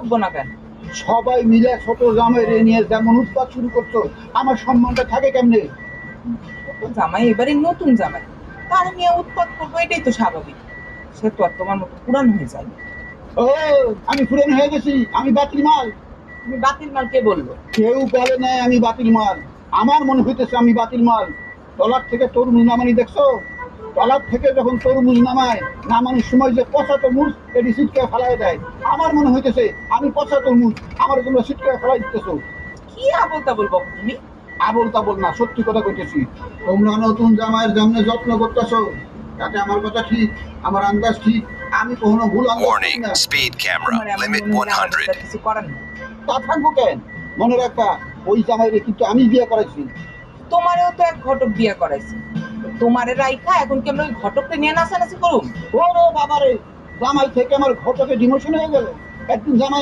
থাকবো না কেন? সবাই মিলে ছোট জামাই রে নিয়ে যেমন উৎপাত শুরু করছো, আমার সম্মানটা থাকে কেমনে? ছোট জামাই এবারে নতুন জামাই, তার নিয়ে উৎপাত করবো, এটাই তো স্বাভাবিক। সে তো আর তোমার মতো পুরান হয়ে যায়। ও, আমি পুরান হয়ে গেছি, আমি বাতিল মাল? তুমি বাতিল মাল কে বললো? কেউ বলে নাই আমি বাতিল মাল, আমার মনে হইতেছে আমি বাতিল মাল। ট্রলার থেকে তরমুজ নামানি দেখছো? ট্রলার থেকে যখন তরমুজ নামায়, নামানোর সময় যে পচা তরমুজ এটি ছিটকে ফেলাই দেয়, আমার মনে হইতেছে আমি পচা তরমুজ, আমার তোমরা ছিটকে ফেলাই দিতেছো। কি আবল তাবল বকো তুমি? আবল তাবল না, সত্যি কথা কইতেছি। তোমরা নতুন জামাইয়ের যেমনে যত্ন করতেছো, তাতে আমার কথা ঠিক, আমার আন্দাজ ঠিক, আমি কখনো ভুল আন্দাজ করি Warning, না। speed camera, তোমার এমন limit মনে হলে আমাদের 100. তো আর কিছু করার নেই। তা থাকবো কেন? মনে রাখবা, ওই জামাইরে কিন্তু আমি বিয়ে করাইছি। তোমারেও তো এক ঘটক বিয়ে করাইছে, তোমারে রাইখা এখন কি আমরা ওই ঘটককে নিয়ে নাচানাচি করুম? ওরে বাবারে, জামাই থেকে আমার ঘটকে ডিমোশন হয়ে গেল। একদিন জামাই